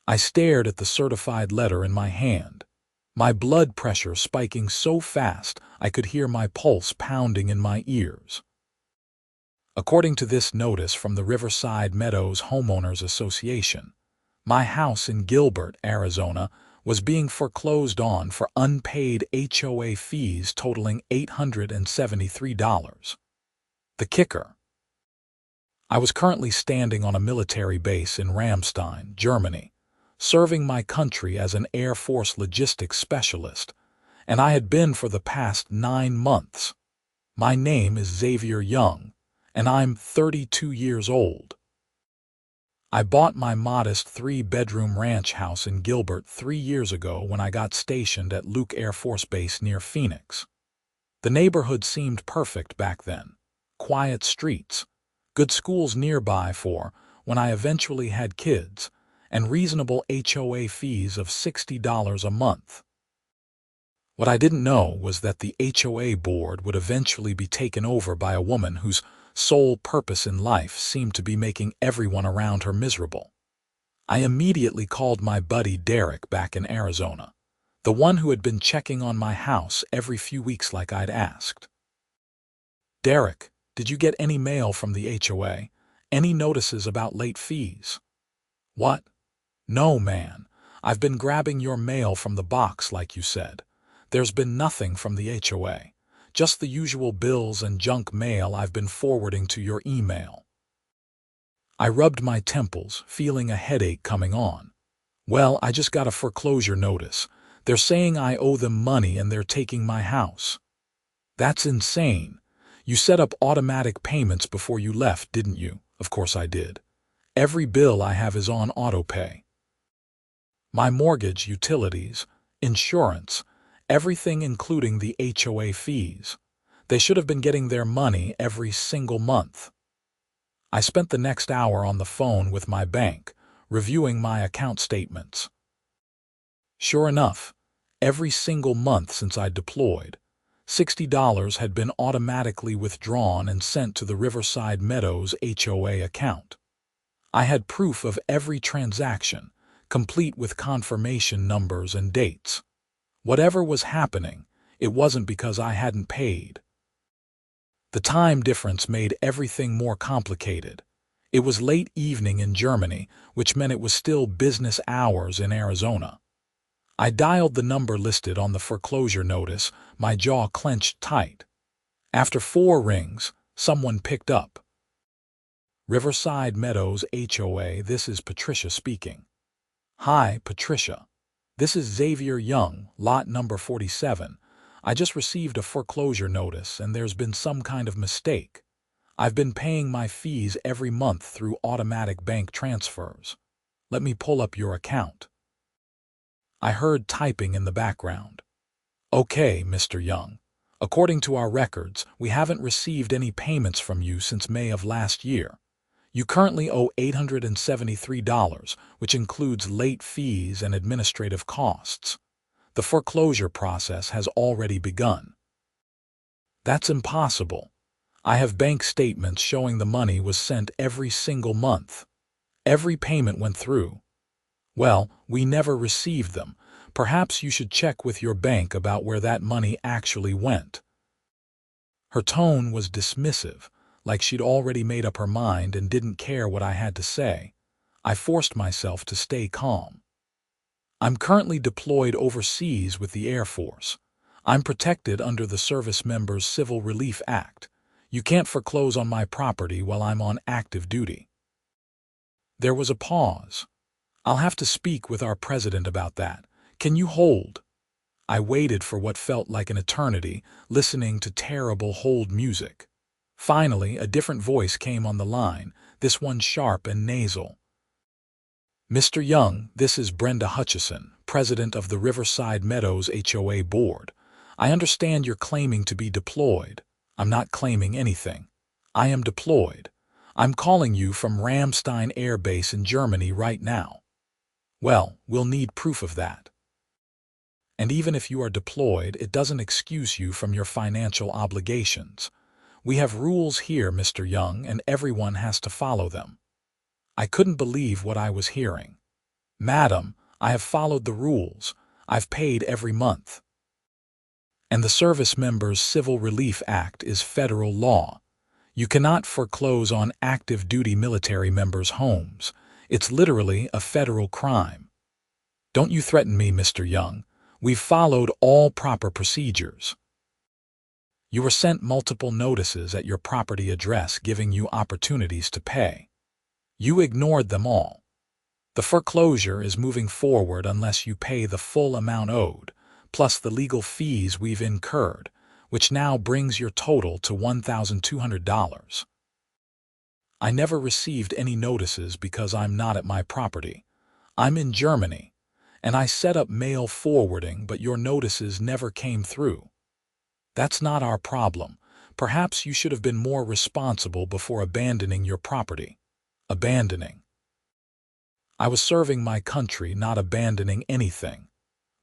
I stared at the certified letter in my hand, my blood pressure spiking so fast I could hear my pulse pounding in my ears. According to this notice from the Riverside Meadows Homeowners Association, my house in Gilbert, Arizona, was being foreclosed on for unpaid HOA fees totaling $873. The kicker: I was currently standing on a military base in Ramstein, Germany, serving my country as an Air Force logistics specialist, and I had been for the past 9 months. My name is Xavier Young, and I'm 32 years old. I bought my modest 3-bedroom ranch house in Gilbert 3 years ago when I got stationed at Luke Air Force Base near Phoenix. The neighborhood seemed perfect back then. Quiet streets, good schools nearby for when I eventually had kids, and reasonable HOA fees of $60 a month. What I didn't know was that the HOA board would eventually be taken over by a woman whose sole purpose in life seemed to be making everyone around her miserable. I immediately called my buddy Derek back in Arizona, the one who had been checking on my house every few weeks like I'd asked. "Derek, did you get any mail from the HOA? Any notices about late fees?" "What? No, man. I've been grabbing your mail from the box like you said. There's been nothing from the HOA. Just the usual bills and junk mail I've been forwarding to your email." I rubbed my temples, feeling a headache coming on. "Well, I just got a foreclosure notice. They're saying I owe them money and they're taking my house." "That's insane. You set up automatic payments before you left, didn't you?" "Of course I did. Every bill I have is on autopay. My mortgage, utilities, insurance, everything including the HOA fees. They should have been getting their money every single month." I spent the next hour on the phone with my bank, reviewing my account statements. Sure enough, every single month since I deployed, $60 had been automatically withdrawn and sent to the Riverside Meadows HOA account. I had proof of every transaction, complete with confirmation numbers and dates. Whatever was happening, it wasn't because I hadn't paid. The time difference made everything more complicated. It was late evening in Germany, which meant it was still business hours in Arizona. I dialed the number listed on the foreclosure notice, my jaw clenched tight. After 4 rings, someone picked up. "Riverside Meadows HOA, this is Patricia speaking." "Hi, Patricia. This is Xavier Young, lot number 47. I just received a foreclosure notice and there's been some kind of mistake. I've been paying my fees every month through automatic bank transfers. Let me pull up your account." I heard typing in the background. "Okay, Mr. Young. According to our records, we haven't received any payments from you since May of last year. You currently owe $873, which includes late fees and administrative costs. The foreclosure process has already begun." "That's impossible. I have bank statements showing the money was sent every single month. Every payment went through." "Well, we never received them. Perhaps you should check with your bank about where that money actually went." Her tone was dismissive, like she'd already made up her mind and didn't care what I had to say. I forced myself to stay calm. "I'm currently deployed overseas with the Air Force. I'm protected under the Service Members Civil Relief Act. You can't foreclose on my property while I'm on active duty." There was a pause. "I'll have to speak with our president about that. Can you hold?" I waited for what felt like an eternity, listening to terrible hold music. Finally, a different voice came on the line, this one sharp and nasal. "Mr. Young, this is Brenda Hutchison, president of the Riverside Meadows HOA board. I understand you're claiming to be deployed." "I'm not claiming anything. I am deployed. I'm calling you from Ramstein Air Base in Germany right now." "Well, we'll need proof of that. And even if you are deployed, it doesn't excuse you from your financial obligations. We have rules here, Mr. Young, and everyone has to follow them." I couldn't believe what I was hearing. "Madam, I have followed the rules. I've paid every month." And the Service Members Civil Relief Act is federal law. You cannot foreclose on active duty military members' homes. It's literally a federal crime. Don't you threaten me, Mr. Young. We've followed all proper procedures. You were sent multiple notices at your property address giving you opportunities to pay. You ignored them all. The foreclosure is moving forward unless you pay the full amount owed, plus the legal fees we've incurred, which now brings your total to $1,200. I never received any notices because I'm not at my property. I'm in Germany, and I set up mail forwarding, but your notices never came through. That's not our problem. Perhaps you should have been more responsible before abandoning your property. Abandoning. I was serving my country, not abandoning anything.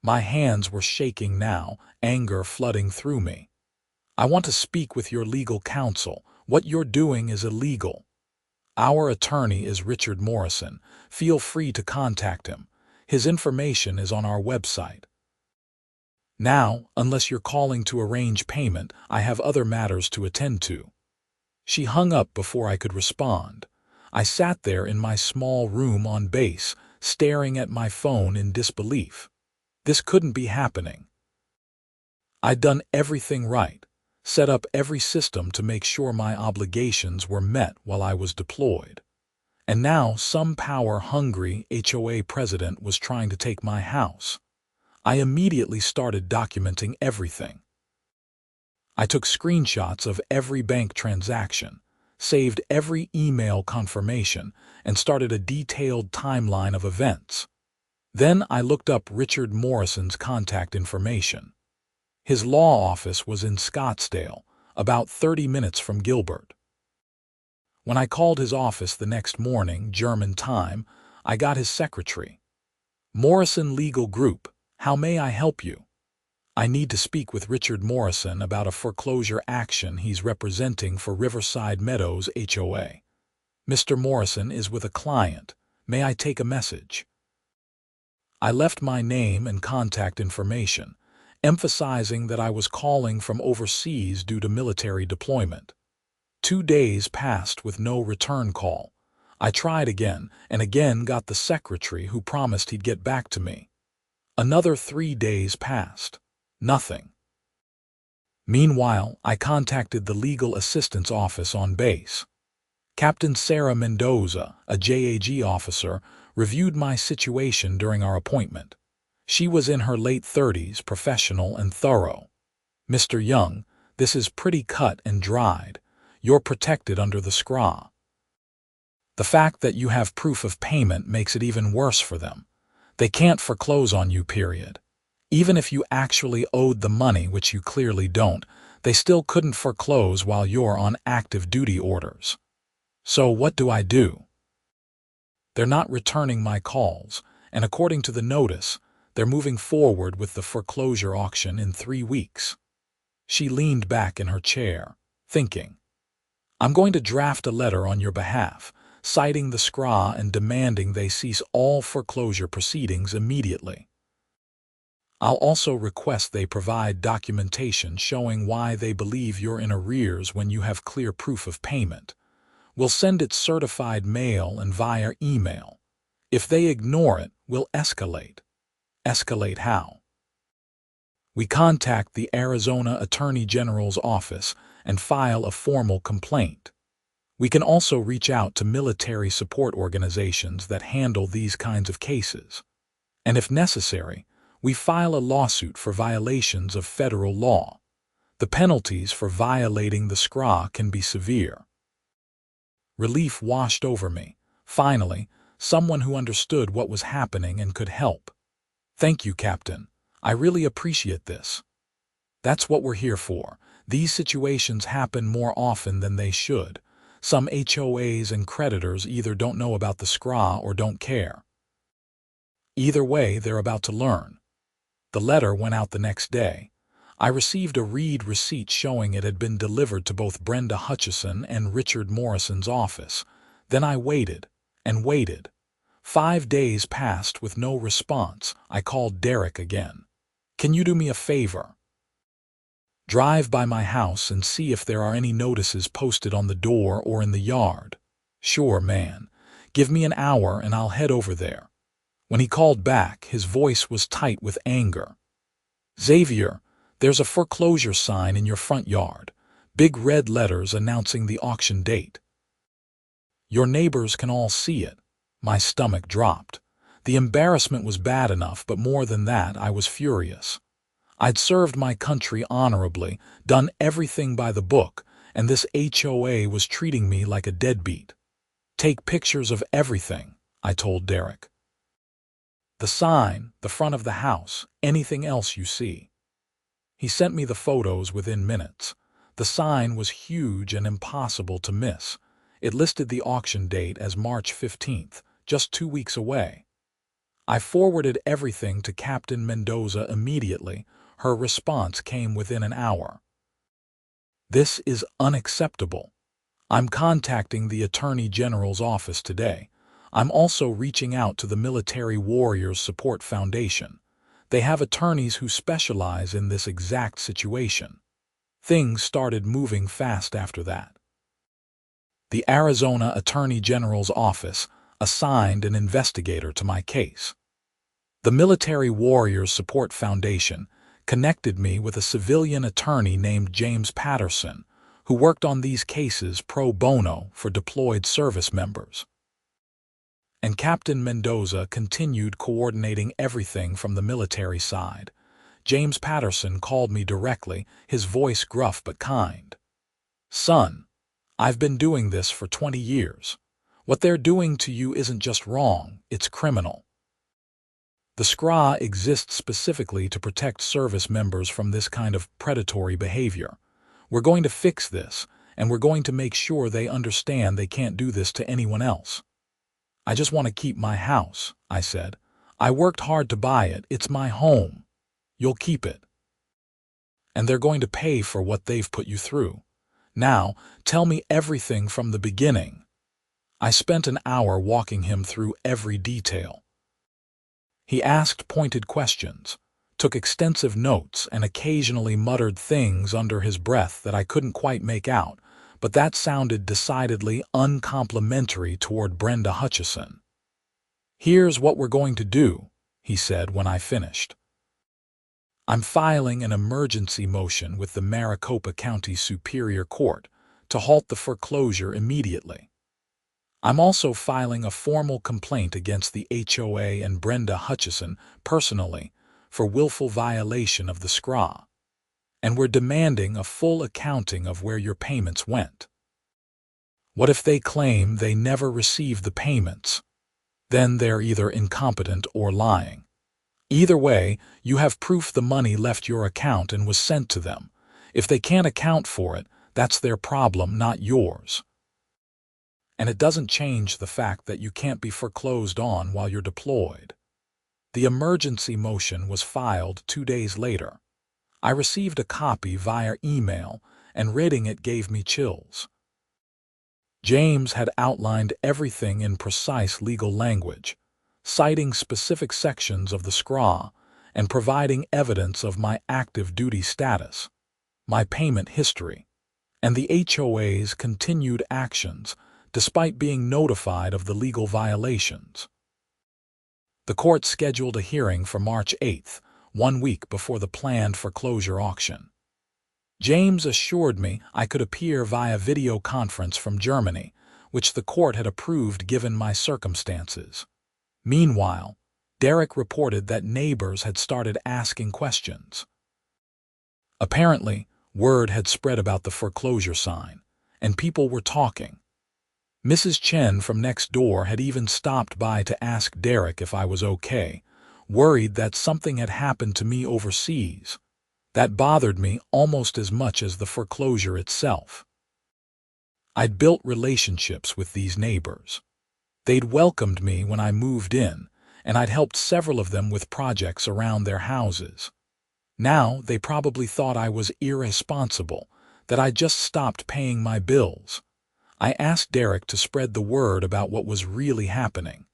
My hands were shaking now, anger flooding through me. I want to speak with your legal counsel. What you're doing is illegal. Our attorney is Richard Morrison. Feel free to contact him. His information is on our website. Now, unless you're calling to arrange payment, I have other matters to attend to. She hung up before I could respond. I sat there in my small room on base, staring at my phone in disbelief. This couldn't be happening. I'd done everything right, set up every system to make sure my obligations were met while I was deployed. And now some power-hungry HOA president was trying to take my house. I immediately started documenting everything. I took screenshots of every bank transaction, saved every email confirmation, and started a detailed timeline of events. Then I looked up Richard Morrison's contact information. His law office was in Scottsdale, about 30 minutes from Gilbert. When I called his office the next morning, German time, I got his secretary. "Morrison Legal Group, how may I help you?" "I need to speak with Richard Morrison about a foreclosure action he's representing for Riverside Meadows HOA. Mr. Morrison is with a client. May I take a message?" I left my name and contact information, emphasizing that I was calling from overseas due to military deployment. 2 days passed with no return call. I tried again and again, got the secretary who promised he'd get back to me. Another 3 days passed. Nothing. Meanwhile, I contacted the legal assistance office on base. Captain Sarah Mendoza, a JAG officer, reviewed my situation during our appointment. She was in her late 30s, professional and thorough. "Mr. Young, this is pretty cut and dried. You're protected under the SCRA. The fact that you have proof of payment makes it even worse for them. They can't foreclose on you, period. Even if you actually owed the money, which you clearly don't, they still couldn't foreclose while you're on active duty orders. So what do I do?" "They're not returning my calls, and according to the notice, they're moving forward with the foreclosure auction in 3 weeks. She leaned back in her chair, thinking. "I'm going to draft a letter on your behalf, citing the SCRA and demanding they cease all foreclosure proceedings immediately. I'll also request they provide documentation showing why they believe you're in arrears when you have clear proof of payment. We'll send it certified mail and via email. If they ignore it, we'll escalate." "Escalate how?" "We contact the Arizona Attorney General's office and file a formal complaint. We can also reach out to military support organizations that handle these kinds of cases. And if necessary, we file a lawsuit for violations of federal law. The penalties for violating the SCRA can be severe." Relief washed over me. Finally, someone who understood what was happening and could help. "Thank you, Captain. I really appreciate this. That's what we're here for. These situations happen more often than they should. Some HOAs and creditors either don't know about the SCRA or don't care. Either way, they're about to learn." The letter went out the next day. I received a read receipt showing it had been delivered to both Brenda Hutchison and Richard Morrison's office. Then I waited and waited. 5 days passed with no response. I called Derek again. "Can you do me a favor? Drive by my house and see if there are any notices posted on the door or in the yard." "Sure, man. Give me an hour and I'll head over there." When he called back, his voice was tight with anger. "Xavier, there's a foreclosure sign in your front yard. Big red letters announcing the auction date. Your neighbors can all see it." My stomach dropped. The embarrassment was bad enough, but more than that, I was furious. I'd served my country honorably, done everything by the book, and this HOA was treating me like a deadbeat. "Take pictures of everything," I told Derek. "The sign, the front of the house, anything else you see." He sent me the photos within minutes. The sign was huge and impossible to miss. It listed the auction date as March 15th, just 2 weeks away. I forwarded everything to Captain Mendoza immediately. Her response came within an hour. "This is unacceptable. I'm contacting the Attorney General's office today. I'm also reaching out to the Military Warriors Support Foundation. They have attorneys who specialize in this exact situation." Things started moving fast after that. The Arizona Attorney General's office assigned an investigator to my case. The Military Warriors Support Foundation connected me with a civilian attorney named James Patterson, who worked on these cases pro bono for deployed service members. And Captain Mendoza continued coordinating everything from the military side. James Patterson called me directly, his voice gruff but kind. "Son, I've been doing this for 20 years. What they're doing to you isn't just wrong, it's criminal. The SCRA exists specifically to protect service members from this kind of predatory behavior. We're going to fix this, and we're going to make sure they understand they can't do this to anyone else." "I just want to keep my house," I said. "I worked hard to buy it. It's my home. You'll keep it. And they're going to pay for what they've put you through. Now, tell me everything from the beginning." I spent an hour walking him through every detail. He asked pointed questions, took extensive notes, and occasionally muttered things under his breath that I couldn't quite make out, but that sounded decidedly uncomplimentary toward Brenda Hutchison. "Here's what we're going to do," he said when I finished. "I'm filing an emergency motion with the Maricopa County Superior Court to halt the foreclosure immediately. I'm also filing a formal complaint against the HOA and Brenda Hutchison personally for willful violation of the SCRA, and we're demanding a full accounting of where your payments went." What if they claim they never received the payments? Then they're either incompetent or lying. Either way, you have proof the money left your account and was sent to them. If they can't account for it, that's their problem, not yours. And it doesn't change the fact that you can't be foreclosed on while you're deployed. The emergency motion was filed 2 days later. I received a copy via email, and reading it gave me chills. James had outlined everything in precise legal language, citing specific sections of the SCRA and providing evidence of my active duty status, my payment history, and the HOA's continued actions despite being notified of the legal violations. The court scheduled a hearing for March 8th, 1 week before the planned foreclosure auction. James assured me I could appear via video conference from Germany, which the court had approved given my circumstances. Meanwhile, Derek reported that neighbors had started asking questions. Apparently, word had spread about the foreclosure sign, and people were talking. Mrs. Chen from next door had even stopped by to ask Derek if I was okay, worried that something had happened to me overseas. That bothered me almost as much as the foreclosure itself. I'd built relationships with these neighbors. They'd welcomed me when I moved in, and I'd helped several of them with projects around their houses. Now they probably thought I was irresponsible, that I just stopped paying my bills. I asked Derek to spread the word about what was really happening.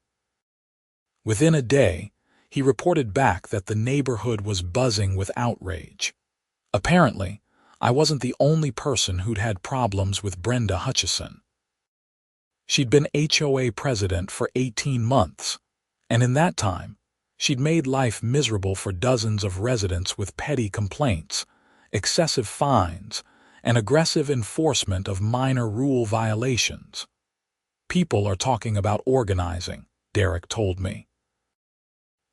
Within a day, he reported back that the neighborhood was buzzing with outrage. Apparently, I wasn't the only person who'd had problems with Brenda Hutchison. She'd been HOA president for 18 months, and in that time, she'd made life miserable for dozens of residents with petty complaints, excessive fines, and aggressive enforcement of minor rule violations. People are talking about organizing, Derek told me.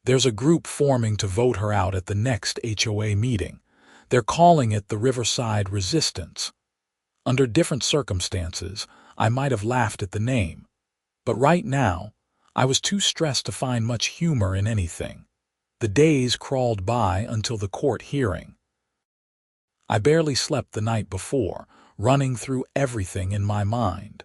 There's a group forming to vote her out at the next HOA meeting. They're calling it the Riverside Resistance. Under different circumstances, I might have laughed at the name, but right now, I was too stressed to find much humor in anything. The days crawled by until the court hearing. I barely slept the night before, running through everything in my mind.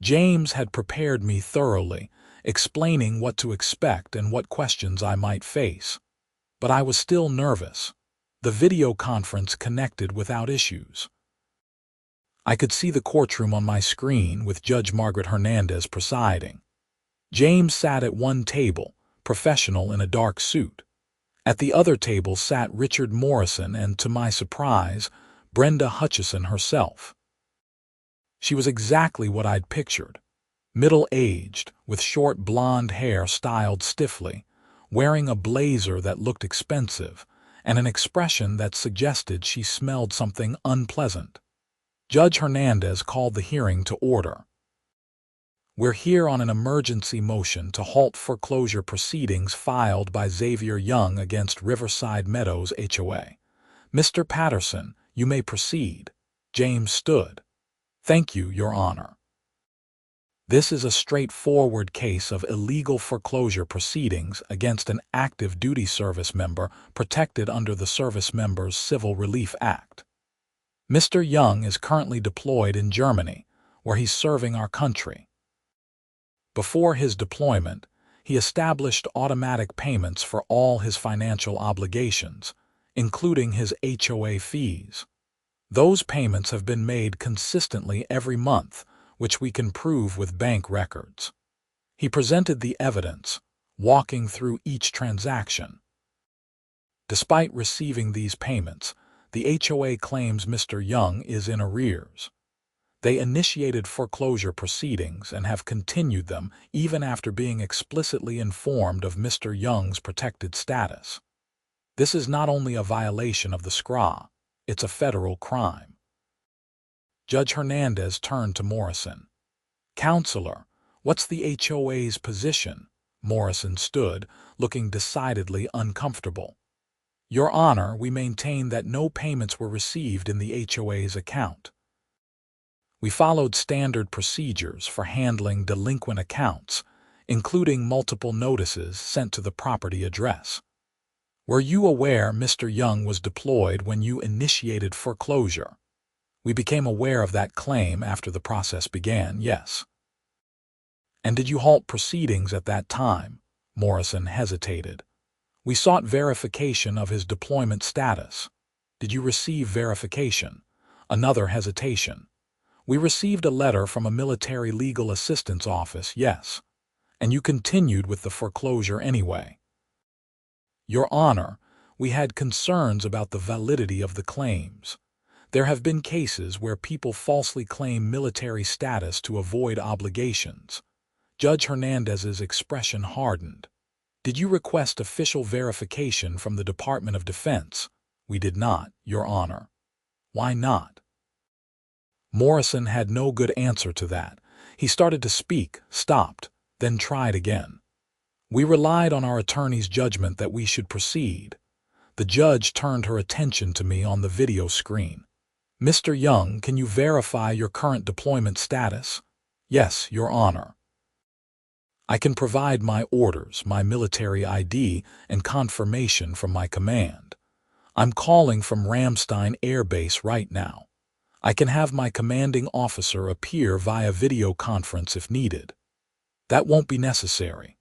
James had prepared me thoroughly, explaining what to expect and what questions I might face. But I was still nervous. The video conference connected without issues. I could see the courtroom on my screen with Judge Margaret Hernandez presiding. James sat at one table, professional in a dark suit. At the other table sat Richard Morrison and, to my surprise, Brenda Hutchison herself. She was exactly what I'd pictured. Middle-aged, with short blonde hair styled stiffly, wearing a blazer that looked expensive, and an expression that suggested she smelled something unpleasant. Judge Hernandez called the hearing to order. We're here on an emergency motion to halt foreclosure proceedings filed by Xavier Young against Riverside Meadows HOA. Mr. Patterson, you may proceed. James stood. Thank you, Your Honor. This is a straightforward case of illegal foreclosure proceedings against an active duty service member protected under the Service Members Civil Relief Act. Mr. Young is currently deployed in Germany, where he's serving our country. Before his deployment, he established automatic payments for all his financial obligations, including his HOA fees. Those payments have been made consistently every month, which we can prove with bank records. He presented the evidence, walking through each transaction. Despite receiving these payments, the HOA claims Mr. Young is in arrears. They initiated foreclosure proceedings and have continued them even after being explicitly informed of Mr. Young's protected status. This is not only a violation of the SCRA, it's a federal crime. Judge Hernandez turned to Morrison. Counselor, what's the HOA's position? Morrison stood, looking decidedly uncomfortable. Your Honor, we maintain that no payments were received in the HOA's account. We followed standard procedures for handling delinquent accounts, including multiple notices sent to the property address. Were you aware Mr. Young was deployed when you initiated foreclosure? We became aware of that claim after the process began, yes. And did you halt proceedings at that time? Morrison hesitated. We sought verification of his deployment status. Did you receive verification? Another hesitation. We received a letter from a military legal assistance office, yes. And you continued with the foreclosure anyway. Your Honor, we had concerns about the validity of the claims. There have been cases where people falsely claim military status to avoid obligations. Judge Hernandez's expression hardened. Did you request official verification from the Department of Defense? We did not, Your Honor. Why not? Morrison had no good answer to that. He started to speak, stopped, then tried again. We relied on our attorney's judgment that we should proceed. The judge turned her attention to me on the video screen. Mr. Young, can you verify your current deployment status? Yes, Your Honor. I can provide my orders, my military ID, and confirmation from my command. I'm calling from Ramstein Air Base right now. I can have my commanding officer appear via video conference if needed. That won't be necessary.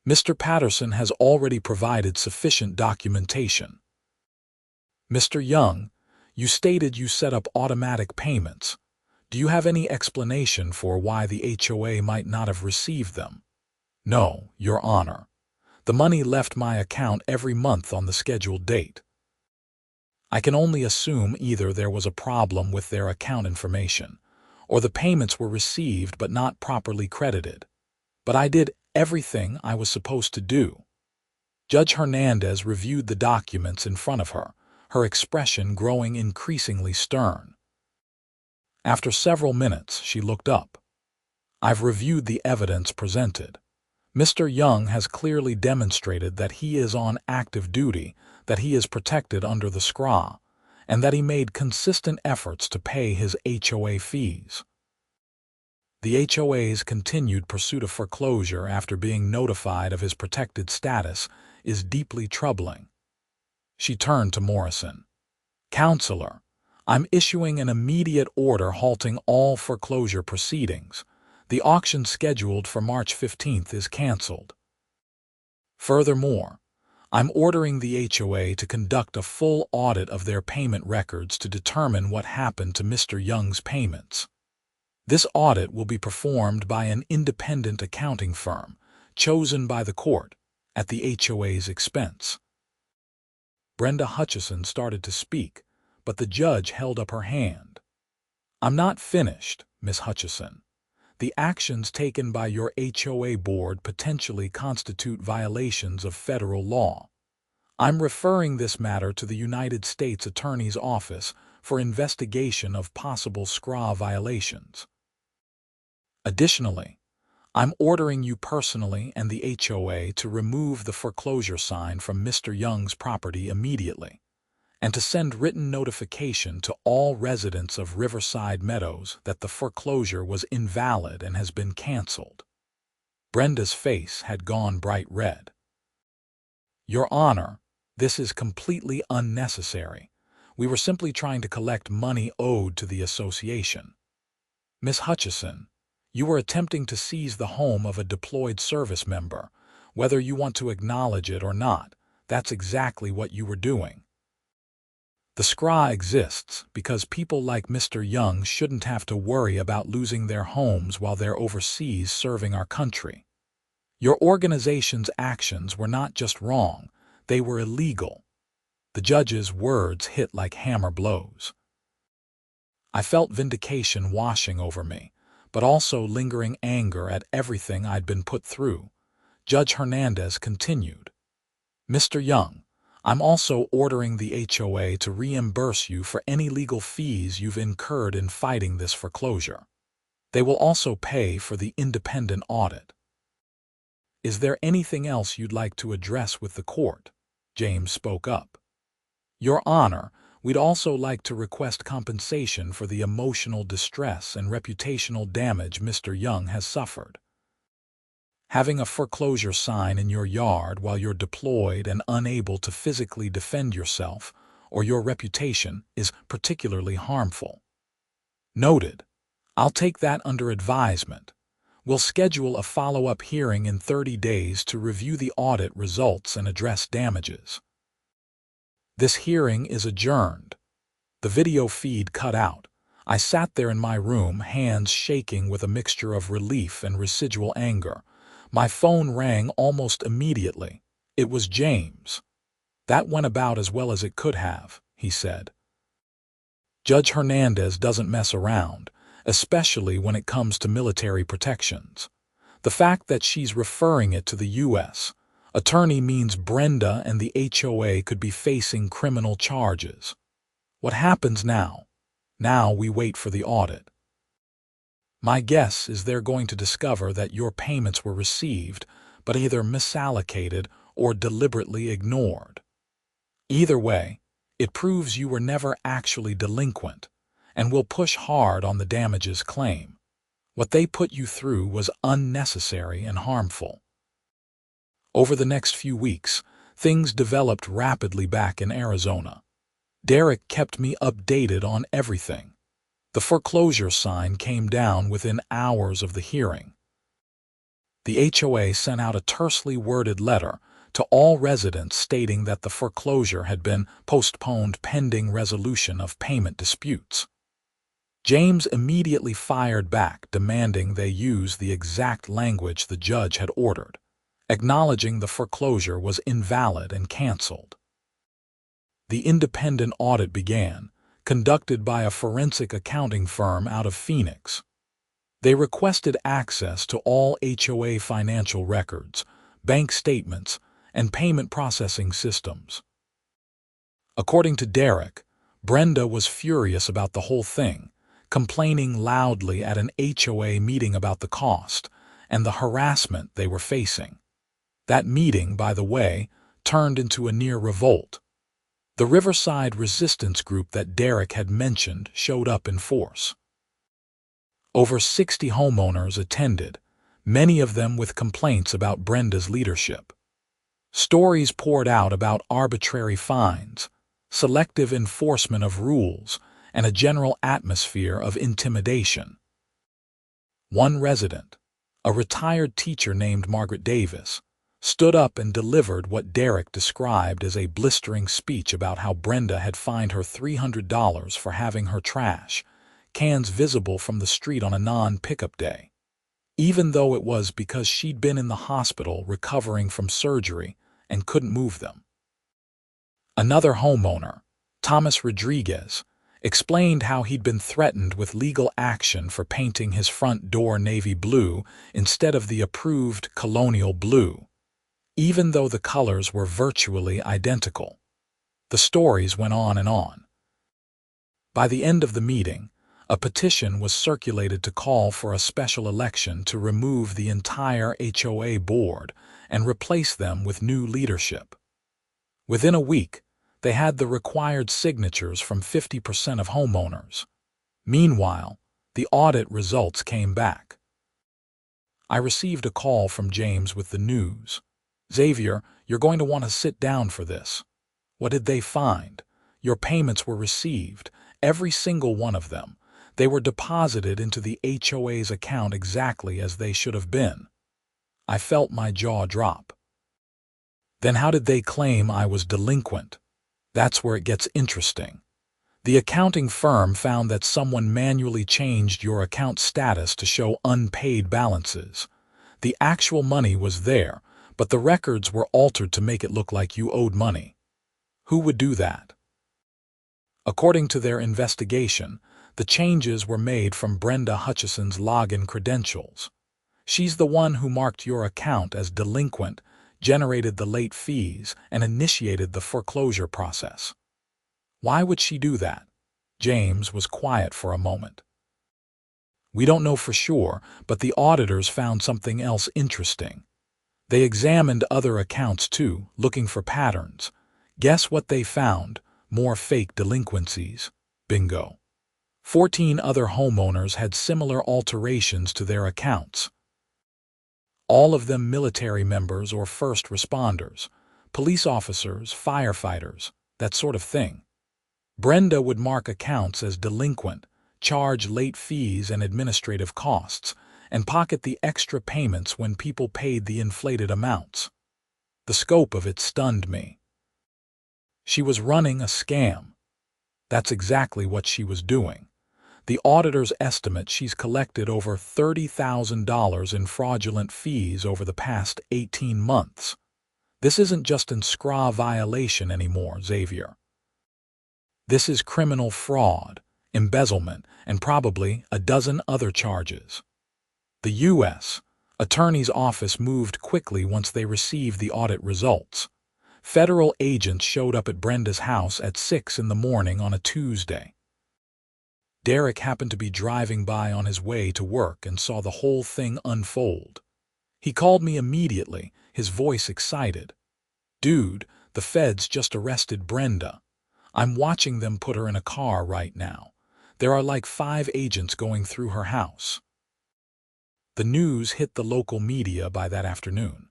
Mr. Patterson has already provided sufficient documentation. Mr. Young, you stated you set up automatic payments. Do you have any explanation for why the HOA might not have received them? No, Your Honor. The money left my account every month on the scheduled date. I can only assume either there was a problem with their account information, or the payments were received but not properly credited. But I did everything I was supposed to do. Judge Hernandez reviewed the documents in front of her, her expression growing increasingly stern. After several minutes, she looked up. I've reviewed the evidence presented. Mr. Young has clearly demonstrated that he is on active duty, that he is protected under the SCRA, and that he made consistent efforts to pay his HOA fees. The HOA's continued pursuit of foreclosure after being notified of his protected status is deeply troubling. She turned to Morrison. Counselor, I'm issuing an immediate order halting all foreclosure proceedings. The auction scheduled for March 15th is canceled. Furthermore, I'm ordering the HOA to conduct a full audit of their payment records to determine what happened to Mr. Young's payments. This audit will be performed by an independent accounting firm, chosen by the court, at the HOA's expense. Brenda Hutchison started to speak, but the judge held up her hand. I'm not finished, Miss Hutchison. The actions taken by your HOA board potentially constitute violations of federal law. I'm referring this matter to the United States Attorney's Office for investigation of possible SCRA violations. Additionally, I'm ordering you personally and the HOA to remove the foreclosure sign from Mr. Young's property immediately, and to send written notification to all residents of Riverside Meadows that the foreclosure was invalid and has been canceled. Brenda's face had gone bright red. Your Honor, this is completely unnecessary. We were simply trying to collect money owed to the association. Miss Hutchison, you were attempting to seize the home of a deployed service member. Whether you want to acknowledge it or not, that's exactly what you were doing. The SCRA exists because people like Mr. Young shouldn't have to worry about losing their homes while they're overseas serving our country. Your organization's actions were not just wrong, they were illegal. The judge's words hit like hammer blows. I felt vindication washing over me, but also lingering anger at everything I'd been put through. Judge Hernandez continued. Mr. Young, I'm also ordering the HOA to reimburse you for any legal fees you've incurred in fighting this foreclosure. They will also pay for the independent audit. Is there anything else you'd like to address with the court? James spoke up. Your Honor, we'd also like to request compensation for the emotional distress and reputational damage Mr. Young has suffered. Having a foreclosure sign in your yard while you're deployed and unable to physically defend yourself or your reputation is particularly harmful. Noted. I'll take that under advisement. We'll schedule a follow-up hearing in 30 days to review the audit results and address damages. This hearing is adjourned. The video feed cut out. I sat there in my room, hands shaking with a mixture of relief and residual anger. My phone rang almost immediately. It was James. That went about as well as it could have, he said. Judge Hernandez doesn't mess around, especially when it comes to military protections. The fact that she's referring it to the U.S. attorney means Brenda and the HOA could be facing criminal charges. What happens now? Now we wait for the audit. My guess is they're going to discover that your payments were received, but either misallocated or deliberately ignored. Either way, it proves you were never actually delinquent, and will push hard on the damages claim. What they put you through was unnecessary and harmful. Over the next few weeks, things developed rapidly back in Arizona. Derek kept me updated on everything. The foreclosure sign came down within hours of the hearing. The HOA sent out a tersely worded letter to all residents stating that the foreclosure had been postponed pending resolution of payment disputes. James immediately fired back, demanding they use the exact language the judge had ordered, acknowledging the foreclosure was invalid and canceled. The independent audit began, conducted by a forensic accounting firm out of Phoenix. They requested access to all HOA financial records, bank statements, and payment processing systems. According to Derek, Brenda was furious about the whole thing, complaining loudly at an HOA meeting about the cost and the harassment they were facing. That meeting, by the way, turned into a near revolt. The Riverside resistance group that Derek had mentioned showed up in force. Over 60 homeowners attended, many of them with complaints about Brenda's leadership. Stories poured out about arbitrary fines, selective enforcement of rules, and a general atmosphere of intimidation. One resident, a retired teacher named Margaret Davis, stood up and delivered what Derek described as a blistering speech about how Brenda had fined her $300 for having her trash cans visible from the street on a non-pickup day, even though it was because she'd been in the hospital recovering from surgery and couldn't move them. Another homeowner, Thomas Rodriguez, explained how he'd been threatened with legal action for painting his front door navy blue instead of the approved colonial blue, even though the colors were virtually identical. The stories went on and on. By the end of the meeting, a petition was circulated to call for a special election to remove the entire HOA board and replace them with new leadership. Within a week, they had the required signatures from 50% of homeowners. Meanwhile, the audit results came back. I received a call from James with the news. "Xavier, you're going to want to sit down for this. What did they find? Your payments were received, every single one of them. They were deposited into the HOA's account exactly as they should have been." I felt my jaw drop. Then how did they claim I was delinquent? That's where it gets interesting. The accounting firm found that someone manually changed your account status to show unpaid balances. The actual money was there, but the records were altered to make it look like you owed money. Who would do that? According to their investigation, the changes were made from Brenda Hutchison's login credentials. She's the one who marked your account as delinquent, generated the late fees, and initiated the foreclosure process. Why would she do that? James was quiet for a moment. We don't know for sure, but the auditors found something else interesting. They examined other accounts too, looking for patterns. Guess what they found? More fake delinquencies. Bingo. 14 other homeowners had similar alterations to their accounts. All of them military members or first responders, police officers, firefighters, that sort of thing. Brenda would mark accounts as delinquent, charge late fees and administrative costs, and pocket the extra payments when people paid the inflated amounts. The scope of it stunned me. She was running a scam. That's exactly what she was doing. The auditors estimate she's collected over $30,000 in fraudulent fees over the past 18 months. This isn't just an SCRA violation anymore, Xavier. This is criminal fraud, embezzlement, and probably a dozen other charges. The U.S. Attorney's Office moved quickly once they received the audit results. Federal agents showed up at Brenda's house at 6 in the morning on a Tuesday. Derek happened to be driving by on his way to work and saw the whole thing unfold. He called me immediately, his voice excited. "Dude, the feds just arrested Brenda. I'm watching them put her in a car right now. There are like 5 agents going through her house." The news hit the local media by that afternoon.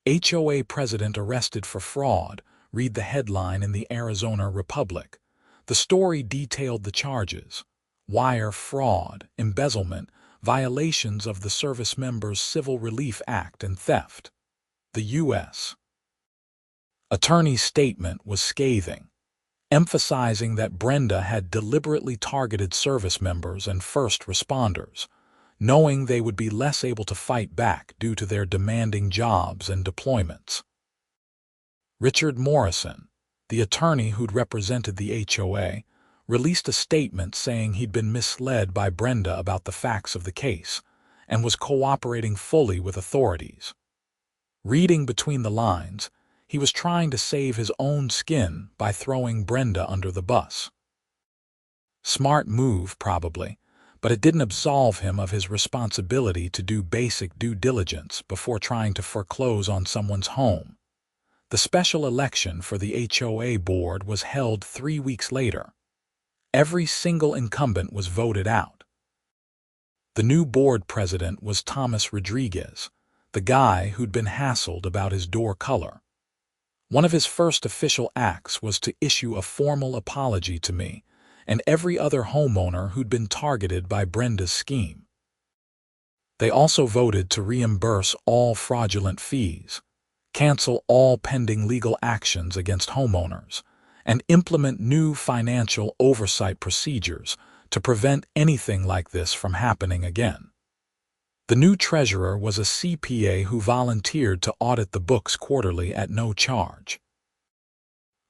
HOA president arrested for fraud, read the headline in the Arizona Republic. The story detailed the charges: wire fraud, embezzlement, violations of the Service Members Civil Relief Act, and theft. The U.S. Attorney's statement was scathing, emphasizing that Brenda had deliberately targeted service members and first responders, knowing they would be less able to fight back due to their demanding jobs and deployments. Richard Morrison, the attorney who'd represented the HOA, released a statement saying he'd been misled by Brenda about the facts of the case and was cooperating fully with authorities. Reading between the lines, he was trying to save his own skin by throwing Brenda under the bus. Smart move, probably, but it didn't absolve him of his responsibility to do basic due diligence before trying to foreclose on someone's home. The special election for the HOA board was held 3 weeks later. Every single incumbent was voted out. The new board president was Thomas Rodriguez, the guy who'd been hassled about his door color. One of his first official acts was to issue a formal apology to me and every other homeowner who'd been targeted by Brenda's scheme. They also voted to reimburse all fraudulent fees, cancel all pending legal actions against homeowners, and implement new financial oversight procedures to prevent anything like this from happening again. The new treasurer was a CPA who volunteered to audit the books quarterly at no charge.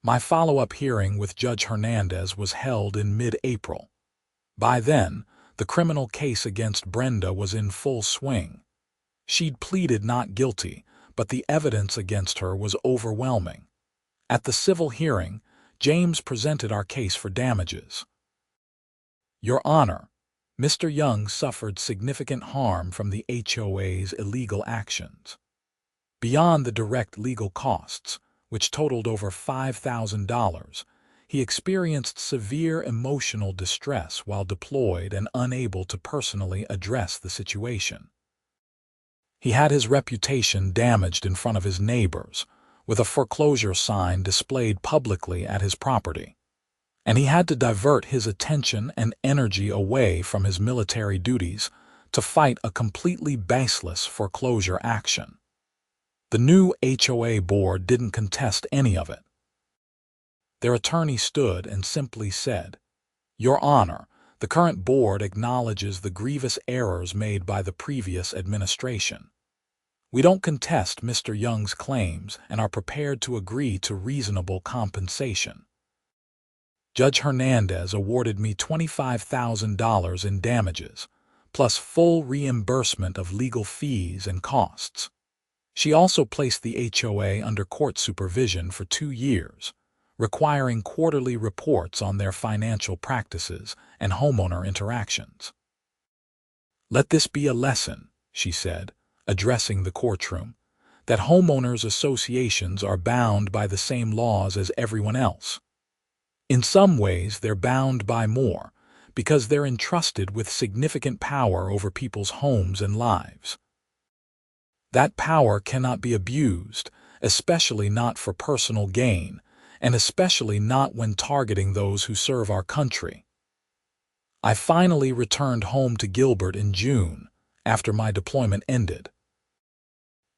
My follow-up hearing with Judge Hernandez was held in mid-April. By then, the criminal case against Brenda was in full swing. She'd pleaded not guilty, but the evidence against her was overwhelming. At the civil hearing, James presented our case for damages. Your Honor, Mr. Young suffered significant harm from the HOA's illegal actions. Beyond the direct legal costs, which totaled over $5,000, he experienced severe emotional distress while deployed and unable to personally address the situation. He had his reputation damaged in front of his neighbors, with a foreclosure sign displayed publicly at his property. And he had to divert his attention and energy away from his military duties to fight a completely baseless foreclosure action. The new HOA board didn't contest any of it. Their attorney stood and simply said, "Your Honor, the current board acknowledges the grievous errors made by the previous administration. We don't contest Mr. Young's claims and are prepared to agree to reasonable compensation." Judge Hernandez awarded me $25,000 in damages, plus full reimbursement of legal fees and costs. She also placed the HOA under court supervision for 2 years, requiring quarterly reports on their financial practices and homeowner interactions. "Let this be a lesson," she said, addressing the courtroom, "that homeowners associations are bound by the same laws as everyone else. In some ways, they're bound by more, because they're entrusted with significant power over people's homes and lives. That power cannot be abused, especially not for personal gain, and especially not when targeting those who serve our country." I finally returned home to Gilbert in June, after my deployment ended.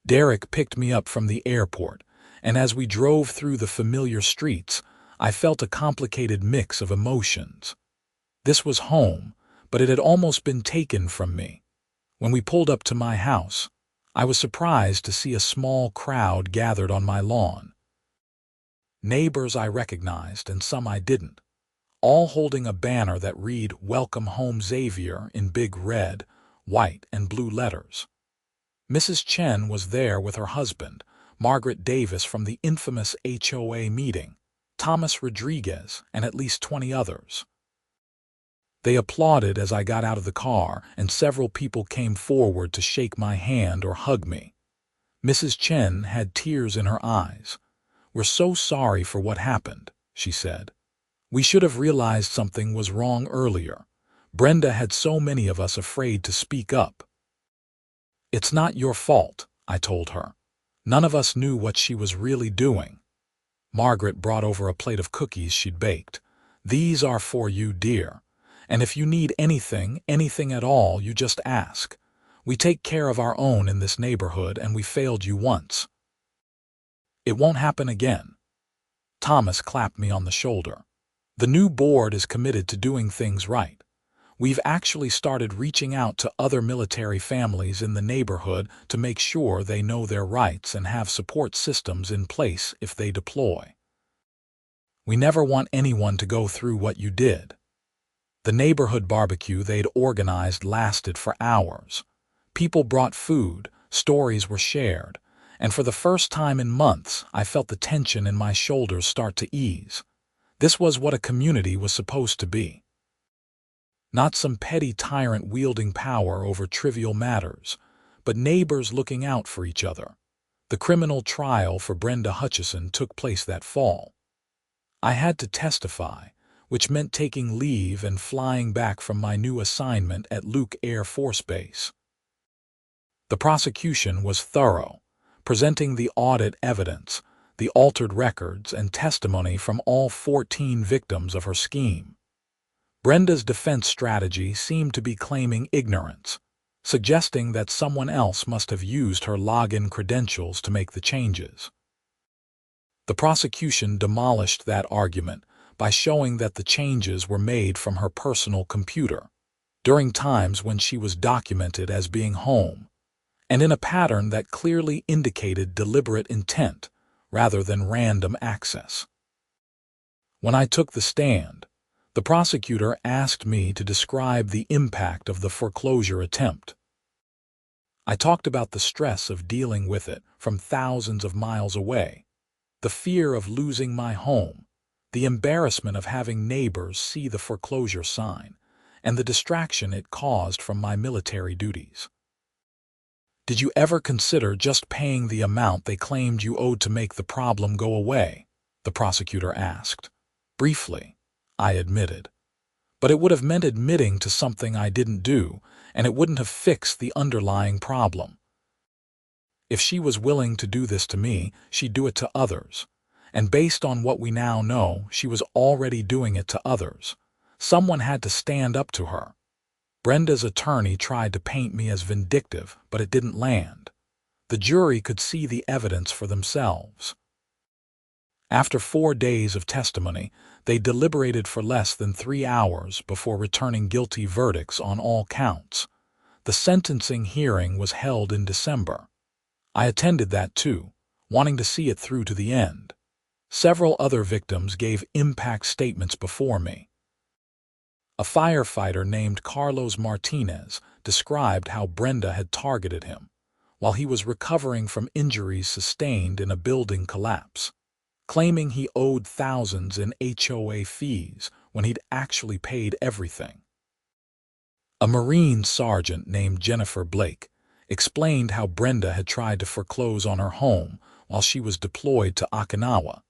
Derek picked me up from the airport, and as we drove through the familiar streets, I felt a complicated mix of emotions. This was home, but it had almost been taken from me. When we pulled up to my house, I was surprised to see a small crowd gathered on my lawn. Neighbors I recognized and some I didn't, all holding a banner that read "Welcome Home Xavier" in big red, white, and blue letters. Mrs. Chen was there with her husband, Margaret Davis from the infamous HOA meeting, Thomas Rodriguez, and at least 20 others. They applauded as I got out of the car, and several people came forward to shake my hand or hug me. Mrs. Chen had tears in her eyes. "We're so sorry for what happened," she said. "We should have realized something was wrong earlier. Brenda had so many of us afraid to speak up." "It's not your fault," I told her. "None of us knew what she was really doing." Margaret brought over a plate of cookies she'd baked. "These are for you, dear. And if you need anything at all, you just ask. We take care of our own in this neighborhood, and we failed you once. It won't happen again." Thomas clapped me on the shoulder. "The new board is committed to doing things right. We've actually started reaching out to other military families in the neighborhood to make sure they know their rights and have support systems in place if they deploy. We never want anyone to go through what you did. The neighborhood barbecue they'd organized lasted for hours. People brought food, stories were shared, and for the first time in months, I felt the tension in my shoulders start to ease. This was what a community was supposed to be. Not some petty tyrant wielding power over trivial matters, but neighbors looking out for each other. The criminal trial for Brenda Hutchison took place that fall. I had to testify, which meant taking leave and flying back from my new assignment at Luke Air Force Base. The prosecution was thorough, presenting the audit evidence, the altered records, and testimony from all 14 victims of her scheme. Brenda's defense strategy seemed to be claiming ignorance, suggesting that someone else must have used her login credentials to make the changes. The prosecution demolished that argument by showing that the changes were made from her personal computer, during times when she was documented as being home, and in a pattern that clearly indicated deliberate intent rather than random access. When I took the stand, the prosecutor asked me to describe the impact of the foreclosure attempt. I talked about the stress of dealing with it from thousands of miles away, the fear of losing my home, the embarrassment of having neighbors see the foreclosure sign, and the distraction it caused from my military duties. Did you ever consider just paying the amount they claimed you owed to make the problem go away? The prosecutor asked. Briefly, I admitted. But it would have meant admitting to something I didn't do, and it wouldn't have fixed the underlying problem. If she was willing to do this to me, she'd do it to others. And based on what we now know, she was already doing it to others. Someone had to stand up to her. Brenda's attorney tried to paint me as vindictive, but it didn't land. The jury could see the evidence for themselves. After 4 days of testimony, they deliberated for less than 3 hours before returning guilty verdicts on all counts. The sentencing hearing was held in December. I attended that too, wanting to see it through to the end. Several other victims gave impact statements before me. A firefighter named Carlos Martinez described how Brenda had targeted him while he was recovering from injuries sustained in a building collapse, claiming he owed thousands in HOA fees when he'd actually paid everything. A Marine sergeant named Jennifer Blake explained how Brenda had tried to foreclose on her home while she was deployed to Okinawa,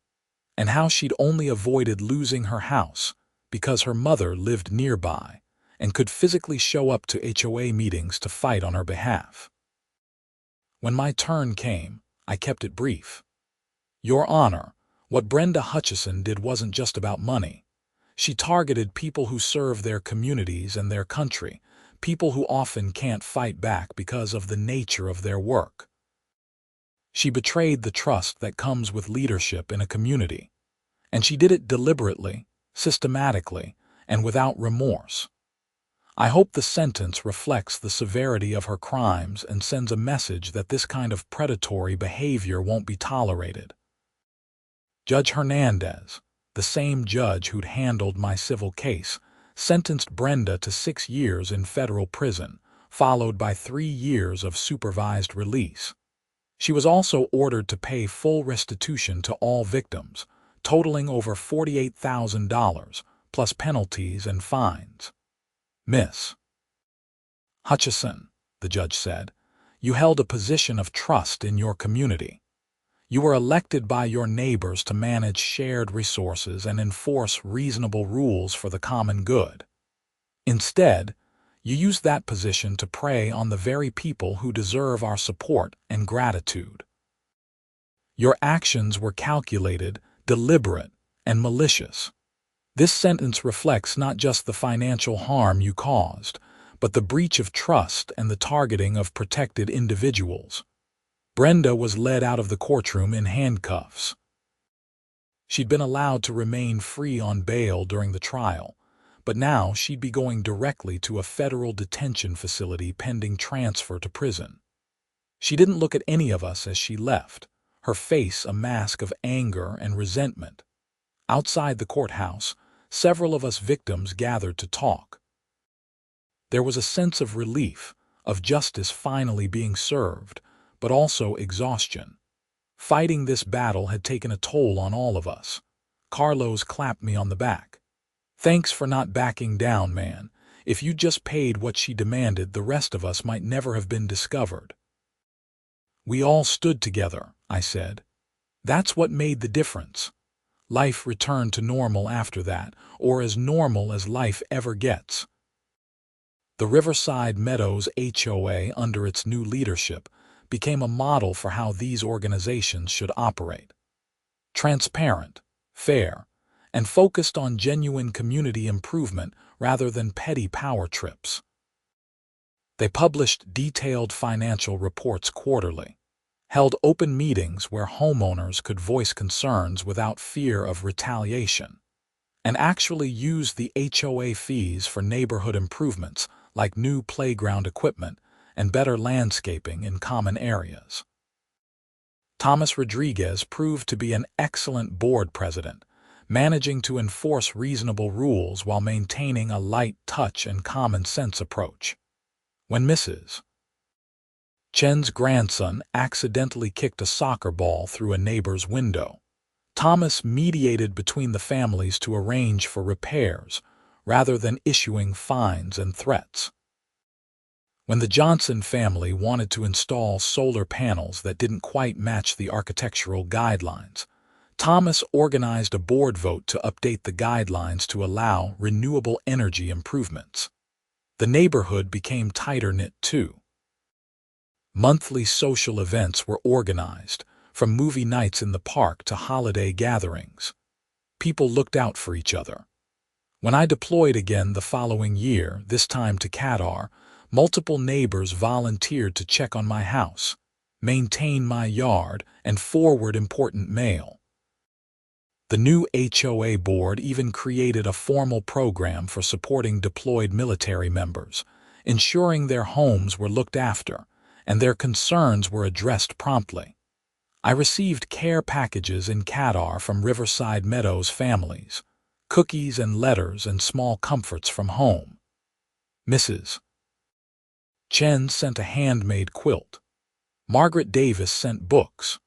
and how she'd only avoided losing her house because her mother lived nearby and could physically show up to HOA meetings to fight on her behalf. When my turn came, I kept it brief. Your Honor, what Brenda Hutchison did wasn't just about money. She targeted people who serve their communities and their country, people who often can't fight back because of the nature of their work. She betrayed the trust that comes with leadership in a community, and she did it deliberately, systematically, and without remorse. I hope the sentence reflects the severity of her crimes and sends a message that this kind of predatory behavior won't be tolerated. Judge Hernandez, the same judge who'd handled my civil case, sentenced Brenda to 6 years in federal prison, followed by 3 years of supervised release. She was also ordered to pay full restitution to all victims, totaling over $48,000, plus penalties and fines. Miss Hutchison, the judge said, you held a position of trust in your community. You were elected by your neighbors to manage shared resources and enforce reasonable rules for the common good. Instead, you used that position to prey on the very people who deserve our support and gratitude. Your actions were calculated, deliberate, and malicious. This sentence reflects not just the financial harm you caused, but the breach of trust and the targeting of protected individuals. Brenda was led out of the courtroom in handcuffs. She'd been allowed to remain free on bail during the trial, but now she'd be going directly to a federal detention facility pending transfer to prison. She didn't look at any of us as she left, her face a mask of anger and resentment. Outside the courthouse, several of us victims gathered to talk. There was a sense of relief, of justice finally being served, but also exhaustion. Fighting this battle had taken a toll on all of us. Carlos clapped me on the back. "Thanks for not backing down, man. If you just paid what she demanded, the rest of us might never have been discovered." "We all stood together," I said. "That's what made the difference." Life returned to normal after that, or as normal as life ever gets. The Riverside Meadows HOA, under its new leadership, became a model for how these organizations should operate. Transparent, fair, and focused on genuine community improvement rather than petty power trips. They published detailed financial reports quarterly, held open meetings where homeowners could voice concerns without fear of retaliation, and actually used the HOA fees for neighborhood improvements like new playground equipment and better landscaping in common areas. Thomas Rodriguez proved to be an excellent board president, managing to enforce reasonable rules while maintaining a light touch and common sense approach. When Mrs. Chen's grandson accidentally kicked a soccer ball through a neighbor's window, Thomas mediated between the families to arrange for repairs rather than issuing fines and threats. When the Johnson family wanted to install solar panels that didn't quite match the architectural guidelines, Thomas organized a board vote to update the guidelines to allow renewable energy improvements. The neighborhood became tighter-knit too. Monthly social events were organized, from movie nights in the park to holiday gatherings. People looked out for each other. When I deployed again the following year, this time to Qatar, multiple neighbors volunteered to check on my house, maintain my yard, and forward important mail. The new HOA board even created a formal program for supporting deployed military members, ensuring their homes were looked after and their concerns were addressed promptly. I received care packages in Qatar from Riverside Meadows families, cookies and letters and small comforts from home. Mrs. Chen sent a handmade quilt. Margaret Davis sent books.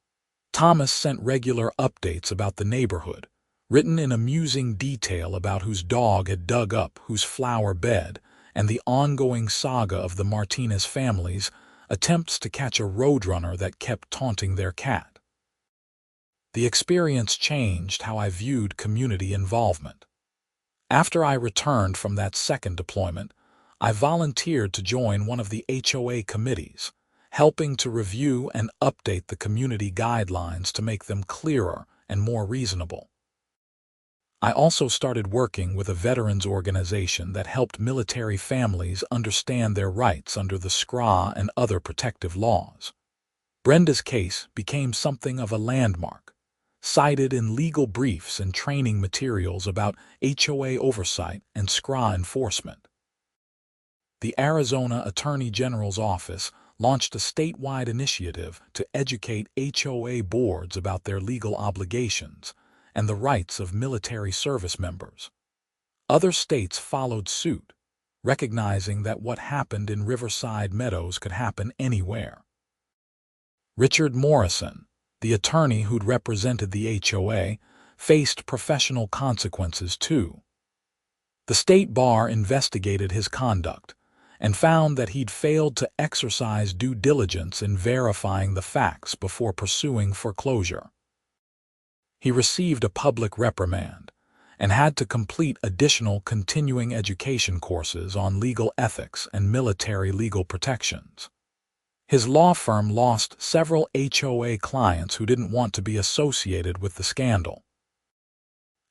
Thomas sent regular updates about the neighborhood, written in amusing detail about whose dog had dug up whose flower bed and the ongoing saga of the Martinez family's attempts to catch a roadrunner that kept taunting their cat. The experience changed how I viewed community involvement. After I returned from that second deployment, I volunteered to join one of the HOA committees, helping to review and update the community guidelines to make them clearer and more reasonable. I also started working with a veterans organization that helped military families understand their rights under the SCRA and other protective laws. Brenda's case became something of a landmark, cited in legal briefs and training materials about HOA oversight and SCRA enforcement. The Arizona Attorney General's office launched a statewide initiative to educate HOA boards about their legal obligations and the rights of military service members. Other states followed suit, recognizing that what happened in Riverside Meadows could happen anywhere. Richard Morrison, the attorney who'd represented the HOA, faced professional consequences too. The state bar investigated his conduct and found that he'd failed to exercise due diligence in verifying the facts before pursuing foreclosure. He received a public reprimand and had to complete additional continuing education courses on legal ethics and military legal protections. His law firm lost several HOA clients who didn't want to be associated with the scandal.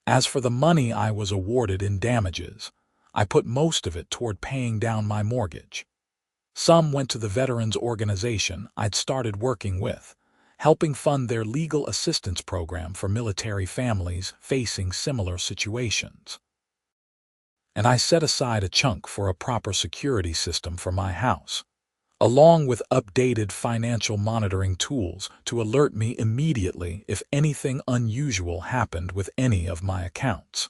As for the money I was awarded in damages, I put most of it toward paying down my mortgage. Some went to the veterans organization I'd started working with, helping fund their legal assistance program for military families facing similar situations. and I set aside a chunk for a proper security system for my house, along with updated financial monitoring tools to alert me immediately if anything unusual happened with any of my accounts.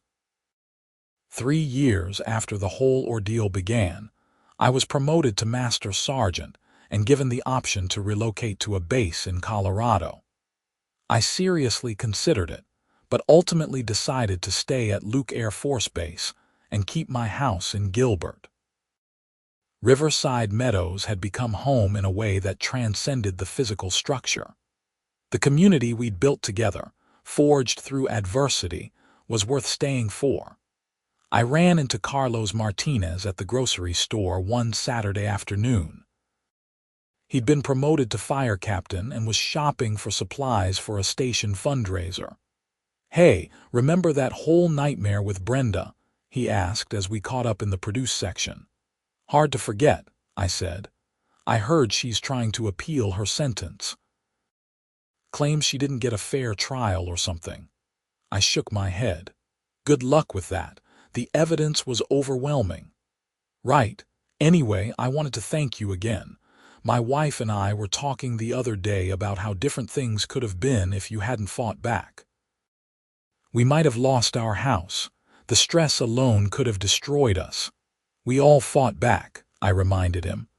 3 years after the whole ordeal began, I was promoted to Master Sergeant and given the option to relocate to a base in Colorado. I seriously considered it, but ultimately decided to stay at Luke Air Force Base and keep my house in Gilbert. Riverside Meadows had become home in a way that transcended the physical structure. The community we'd built together, forged through adversity, was worth staying for. I ran into Carlos Martinez at the grocery store one Saturday afternoon. He'd been promoted to fire captain and was shopping for supplies for a station fundraiser. "Hey, remember that whole nightmare with Brenda?" he asked as we caught up in the produce section. "Hard to forget," I said. "I heard she's trying to appeal her sentence. Claims she didn't get a fair trial or something." I shook my head. "Good luck with that. The evidence was overwhelming." "Right. Anyway, I wanted to thank you again. My wife and I were talking the other day about how different things could have been if you hadn't fought back. We might have lost our house. The stress alone could have destroyed us. We all fought back," I reminded him.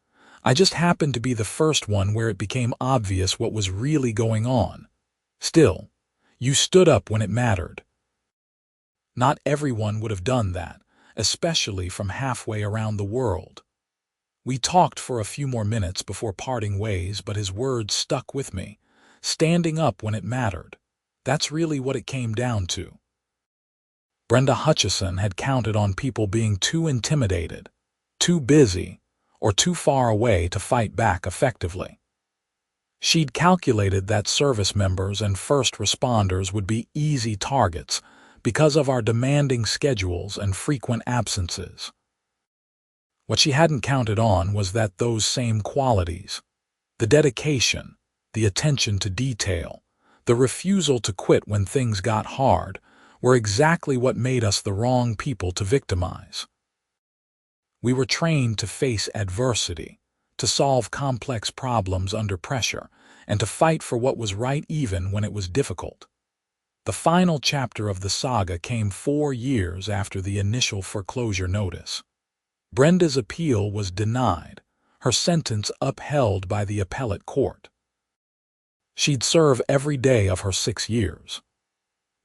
"I just happened to be the first one where it became obvious what was really going on. Still, you stood up when it mattered." Not everyone would have done that, especially from halfway around the world. We talked for a few more minutes before parting ways, but his words stuck with me. Standing up when it mattered. That's really what it came down to. Brenda Hutchison had counted on people being too intimidated, too busy, or too far away to fight back effectively. She'd calculated that service members and first responders would be easy targets because of our demanding schedules and frequent absences. What she hadn't counted on was that those same qualities, the dedication, the attention to detail, the refusal to quit when things got hard, were exactly what made us the wrong people to victimize. We were trained to face adversity, to solve complex problems under pressure, and to fight for what was right even when it was difficult. The final chapter of the saga came 4 years after the initial foreclosure notice. Brenda's appeal was denied, her sentence upheld by the appellate court. She'd serve every day of her 6 years.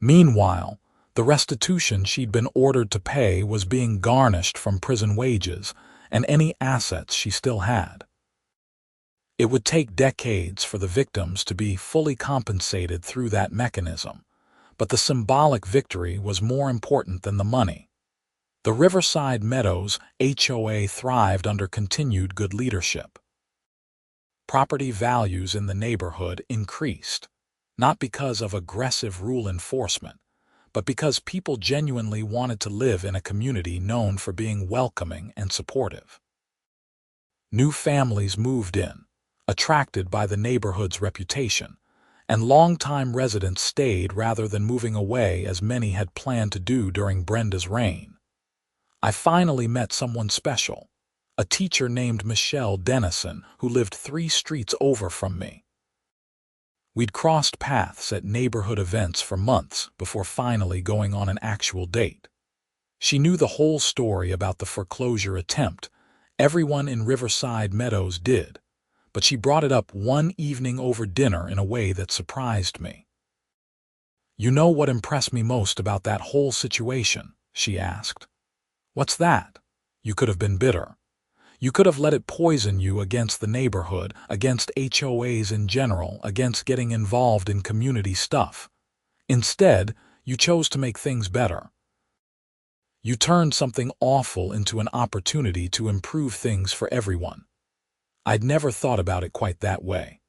Meanwhile, the restitution she'd been ordered to pay was being garnished from prison wages and any assets she still had. It would take decades for the victims to be fully compensated through that mechanism, but the symbolic victory was more important than the money. The Riverside Meadows HOA thrived under continued good leadership. Property values in the neighborhood increased, not because of aggressive rule enforcement, but because people genuinely wanted to live in a community known for being welcoming and supportive. New families moved in, attracted by the neighborhood's reputation, and longtime residents stayed rather than moving away as many had planned to do during Brenda's reign. I finally met someone special, a teacher named Michelle Dennison who lived 3 streets over from me. We'd crossed paths at neighborhood events for months before finally going on an actual date. She knew the whole story about the foreclosure attempt. Everyone in Riverside Meadows did, but she brought it up one evening over dinner in a way that surprised me. "You know what impressed me most about that whole situation?" she asked. "What's that?" "You could have been bitter. You could have let it poison you against the neighborhood, against HOAs in general, against getting involved in community stuff. Instead, you chose to make things better. You turned something awful into an opportunity to improve things for everyone." I'd never thought about it quite that way.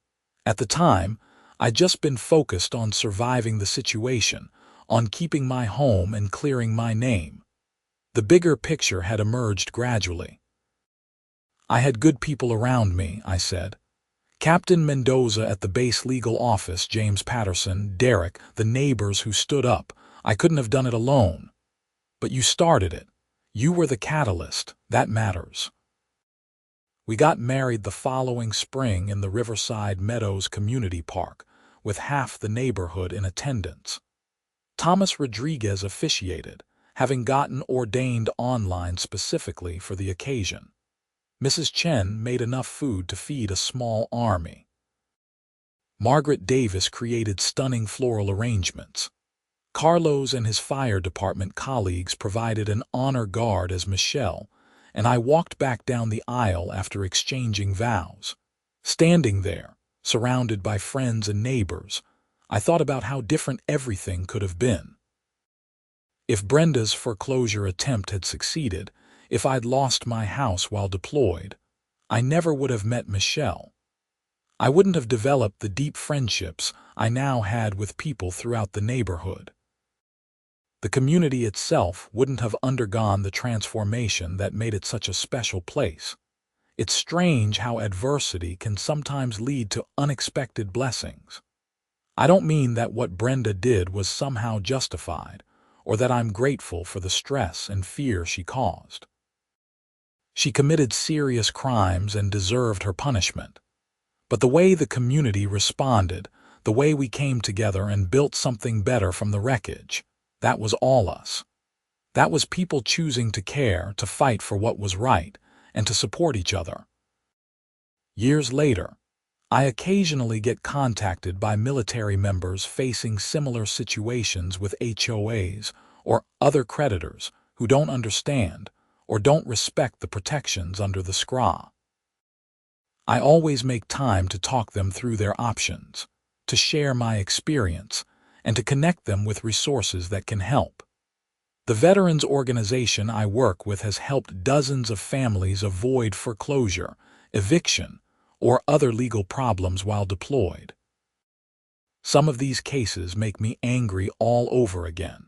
At the time, I'd just been focused on surviving the situation, on keeping my home and clearing my name. The bigger picture had emerged gradually. "I had good people around me," I said. "Captain Mendoza at the base legal office, James Patterson, Derek, the neighbors who stood up. I couldn't have done it alone. But you started it. You were the catalyst. That matters. We got married the following spring in the Riverside Meadows Community Park, with half the neighborhood in attendance. Thomas Rodriguez officiated, having gotten ordained online specifically for the occasion. Mrs. Chen made enough food to feed a small army. Margaret Davis created stunning floral arrangements. Carlos and his fire department colleagues provided an honor guard as Michelle, and I walked back down the aisle after exchanging vows. Standing there, surrounded by friends and neighbors, I thought about how different everything could have been. If Brenda's foreclosure attempt had succeeded, if I'd lost my house while deployed, I never would have met Michelle. I wouldn't have developed the deep friendships I now had with people throughout the neighborhood. The community itself wouldn't have undergone the transformation that made it such a special place. It's strange how adversity can sometimes lead to unexpected blessings. I don't mean that what Brenda did was somehow justified, or that I'm grateful for the stress and fear she caused. She committed serious crimes and deserved her punishment. But the way the community responded, the way we came together and built something better from the wreckage, that was all us. That was people choosing to care, to fight for what was right, and to support each other. Years later, I occasionally get contacted by military members facing similar situations with HOAs or other creditors who don't understand or don't respect the protections under the SCRA. I always make time to talk them through their options, to share my experience, and to connect them with resources that can help. The veterans organization I work with has helped dozens of families avoid foreclosure, eviction, or other legal problems while deployed. Some of these cases make me angry all over again.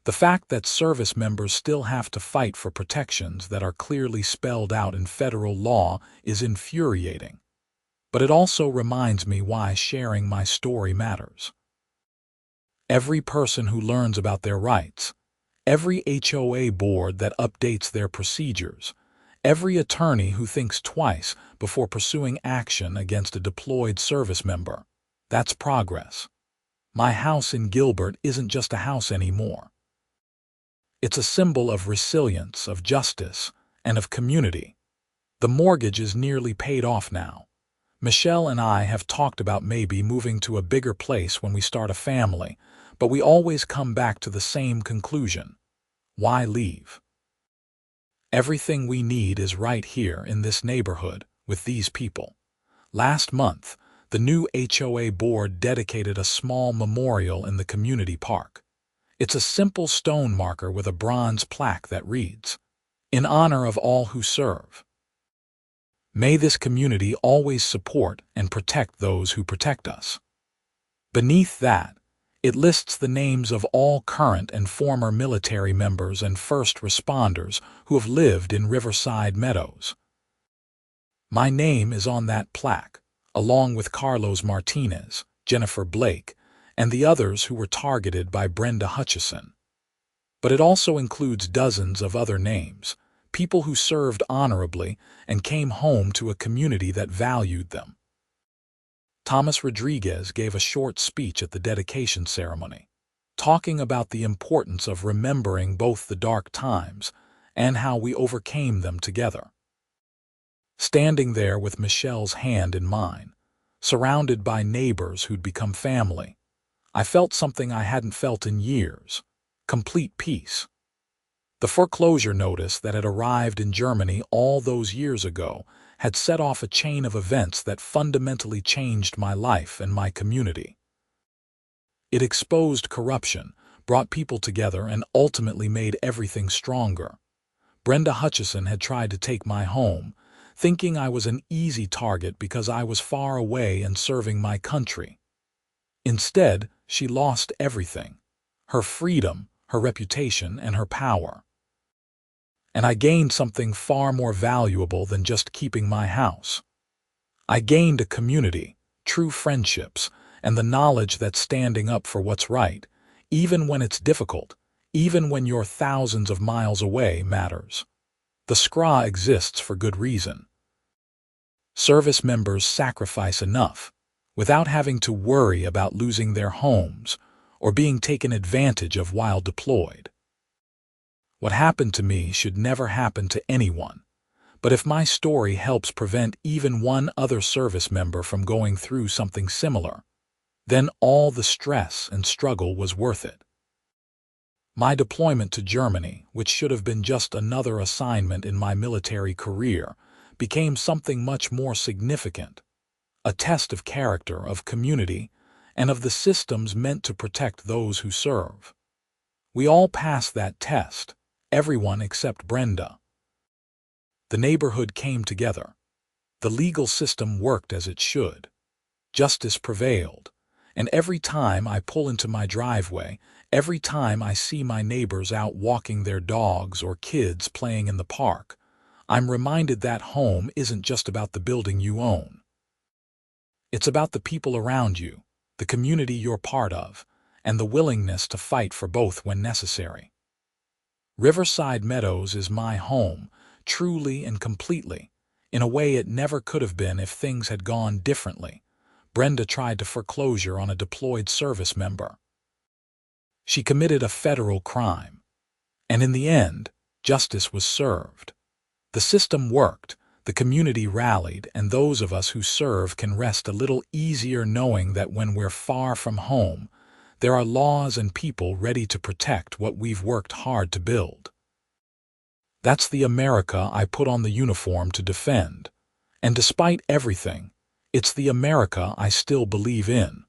The fact that service members still have to fight for protections that are clearly spelled out in federal law is infuriating. But it also reminds me why sharing my story matters. Every person who learns about their rights, every HOA board that updates their procedures, every attorney who thinks twice before pursuing action against a deployed service member, that's progress. My house in Gilbert isn't just a house anymore. It's a symbol of resilience, of justice, and of community. The mortgage is nearly paid off now. Michelle and I have talked about maybe moving to a bigger place when we start a family, but we always come back to the same conclusion. Why leave? Everything we need is right here in this neighborhood with these people. Last month, the new HOA board dedicated a small memorial in the community park. It's a simple stone marker with a bronze plaque that reads, "In honor of all who serve." May this community always support and protect those who protect us. Beneath that, it lists the names of all current and former military members and first responders who have lived in Riverside Meadows. My name is on that plaque, along with Carlos Martinez, Jennifer Blake, and the others who were targeted by Brenda Hutchison. But it also includes dozens of other names, people who served honorably and came home to a community that valued them. Thomas Rodriguez gave a short speech at the dedication ceremony, talking about the importance of remembering both the dark times and how we overcame them together. Standing there with Michelle's hand in mine, surrounded by neighbors who'd become family, I felt something I hadn't felt in years: complete peace. The foreclosure notice that had arrived in Germany all those years ago had set off a chain of events that fundamentally changed my life and my community. It exposed corruption, brought people together, and ultimately made everything stronger. Brenda Hutchison had tried to take my home, thinking I was an easy target because I was far away and serving my country. Instead, she lost everything: her freedom, her reputation, and her power. And I gained something far more valuable than just keeping my house. I gained a community, true friendships, and the knowledge that standing up for what's right, even when it's difficult, even when you're thousands of miles away, matters. The SCRA exists for good reason. Service members sacrifice enough without having to worry about losing their homes or being taken advantage of while deployed. What happened to me should never happen to anyone, but if my story helps prevent even one other service member from going through something similar, then all the stress and struggle was worth it. My deployment to Germany, which should have been just another assignment in my military career, became something much more significant, a test of character, of community, and of the systems meant to protect those who serve. We all passed that test, everyone except Brenda. The neighborhood came together. The legal system worked as it should. Justice prevailed. And every time I pull into my driveway, every time I see my neighbors out walking their dogs or kids playing in the park, I'm reminded that home isn't just about the building you own. It's about the people around you, the community you're part of, and the willingness to fight for both when necessary. Riverside Meadows is my home, truly and completely, in a way it never could have been if things had gone differently. Brenda tried to foreclosure on a deployed service member. She committed a federal crime, and in the end, justice was served. The system worked, the community rallied, and those of us who serve can rest a little easier knowing that when we're far from home, there are laws and people ready to protect what we've worked hard to build. That's the America I put on the uniform to defend, and despite everything, it's the America I still believe in.